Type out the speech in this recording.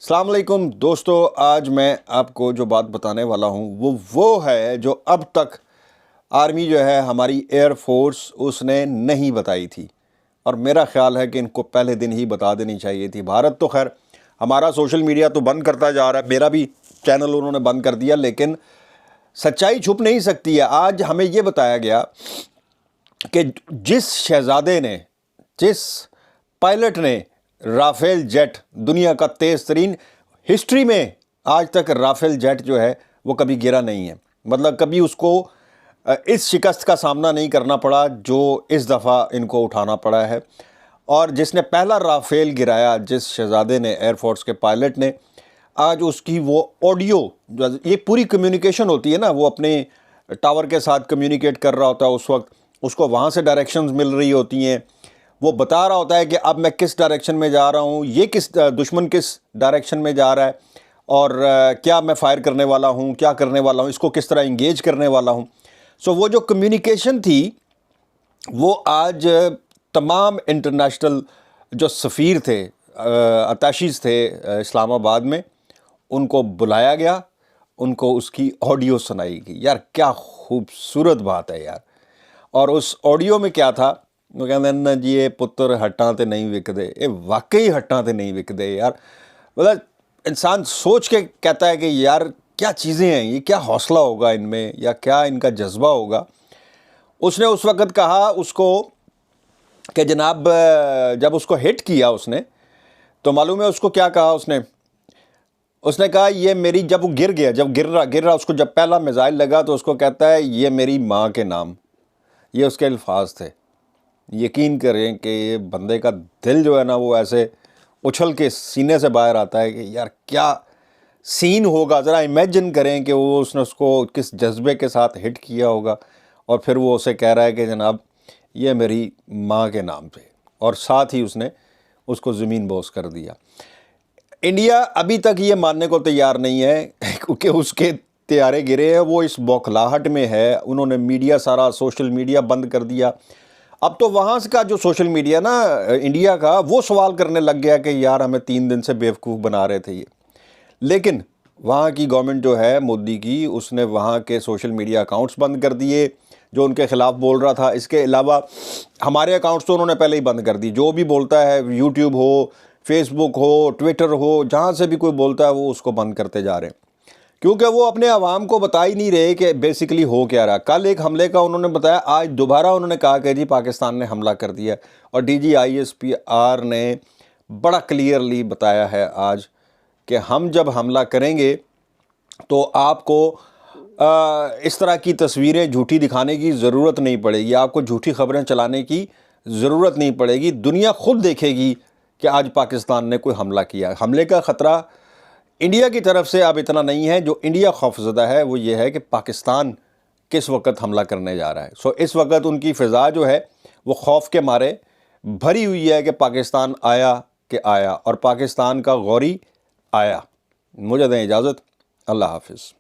السلام علیکم دوستو، آج میں آپ کو جو بات بتانے والا ہوں وہ ہے جو اب تک آرمی جو ہے ہماری ایئر فورس اس نے نہیں بتائی تھی، اور میرا خیال ہے کہ ان کو پہلے دن ہی بتا دینی چاہیے تھی۔ بھارت تو خیر ہمارا سوشل میڈیا تو بند کرتا جا رہا ہے، میرا بھی چینل انہوں نے بند کر دیا، لیکن سچائی چھپ نہیں سکتی ہے۔ آج ہمیں یہ بتایا گیا کہ جس شہزادے نے، جس پائلٹ نے رافیل جیٹ، دنیا کا تیز ترین، ہسٹری میں آج تک رافیل جیٹ جو ہے وہ کبھی گرا نہیں ہے، مطلب کبھی اس کو اس شکست کا سامنا نہیں کرنا پڑا جو اس دفعہ ان کو اٹھانا پڑا ہے۔ اور جس نے پہلا رافیل گرایا، جس شہزادے نے، ایئر فورس کے پائلٹ نے، آج اس کی وہ آڈیو، یہ پوری کمیونیکیشن ہوتی ہے نا، وہ اپنے ٹاور کے ساتھ کمیونیکیٹ کر رہا ہوتا ہے، اس وقت اس کو وہاں سے ڈائریکشنز مل رہی ہوتی ہیں، وہ بتا رہا ہوتا ہے کہ اب میں کس ڈائریکشن میں جا رہا ہوں، یہ دشمن کس ڈائریکشن میں جا رہا ہے، اور کیا میں فائر کرنے والا ہوں، کیا کرنے والا ہوں، اس کو کس طرح انگیج کرنے والا ہوں۔ سو وہ جو کمیونیکیشن تھی وہ آج تمام انٹرنیشنل جو سفیر تھے، اتاشیز تھے اسلام آباد میں، ان کو بلایا گیا، ان کو اس کی آڈیو سنائی گئی۔ یار کیا خوبصورت بات ہے یار۔ اور اس آڈیو میں کیا تھا، وہ کہتے ہیں نا جی یہ پتر ہٹاں تے نہیں وکدے، یہ واقعی ہٹاں تے نہیں وکدے یار۔ مطلب انسان سوچ کے کہتا ہے کہ یار کیا چیزیں ہیں یہ، کیا حوصلہ ہوگا ان میں، یا کیا ان کا جذبہ ہوگا۔ اس نے اس وقت کہا اس کو کہ جناب، جب اس کو ہٹ کیا اس نے، تو معلوم ہے اس کو کیا کہا، اس نے کہا یہ میری، جب وہ گر گیا، جب گر رہا اس کو، جب پہلا میزائل لگا تو اس کو کہتا ہے یہ میری ماں کے نام، یہ اس کے الفاظ تھے۔ یقین کریں کہ یہ بندے کا دل جو ہے نا وہ ایسے اچھل کے سینے سے باہر آتا ہے کہ یار کیا سین ہوگا، ذرا امیجن کریں کہ اس نے اس کو کس جذبے کے ساتھ ہٹ کیا ہوگا، اور پھر وہ اسے کہہ رہا ہے کہ جناب یہ میری ماں کے نام پہ، اور ساتھ ہی اس نے اس کو زمین بوس کر دیا۔ انڈیا ابھی تک یہ ماننے کو تیار نہیں ہے کیونکہ اس کے طیارے گرے ہیں، وہ اس بوکھلاہٹ میں ہے، انہوں نے میڈیا، سارا سوشل میڈیا بند کر دیا۔ اب تو وہاں کا جو سوشل میڈیا نا انڈیا کا، وہ سوال کرنے لگ گیا کہ یار ہمیں 3 دن سے بیوقوف بنا رہے تھے یہ۔ لیکن وہاں کی گورنمنٹ جو ہے مودی کی، اس نے وہاں کے سوشل میڈیا اکاؤنٹس بند کر دیے جو ان کے خلاف بول رہا تھا۔ اس کے علاوہ ہمارے اکاؤنٹس تو انہوں نے پہلے ہی بند کر دی، جو بھی بولتا ہے، یوٹیوب ہو، فیس بک ہو، ٹویٹر ہو، جہاں سے بھی کوئی بولتا ہے وہ اس کو بند کرتے جا رہے ہیں، کیونکہ وہ اپنے عوام کو بتا ہی نہیں رہے کہ بیسیکلی ہو کیا رہا۔ کل ایک حملے کا انہوں نے بتایا، آج دوبارہ انہوں نے کہا کہ جی پاکستان نے حملہ کر دیا، اور ڈی جی ISPR نے بڑا کلیئرلی بتایا ہے آج کہ ہم جب حملہ کریں گے تو آپ کو اس طرح کی تصویریں جھوٹی دکھانے کی ضرورت نہیں پڑے گی، آپ کو جھوٹی خبریں چلانے کی ضرورت نہیں پڑے گی، دنیا خود دیکھے گی کہ آج پاکستان نے کوئی حملہ کیا۔ حملے کا خطرہ انڈیا کی طرف سے اب اتنا نہیں ہے، جو انڈیا خوفزدہ ہے وہ یہ ہے کہ پاکستان کس وقت حملہ کرنے جا رہا ہے۔ سو اس وقت ان کی فضا جو ہے وہ خوف کے مارے بھری ہوئی ہے کہ پاکستان آیا کہ آیا، اور پاکستان کا غوری آیا۔ مجھے دیں اجازت، اللہ حافظ۔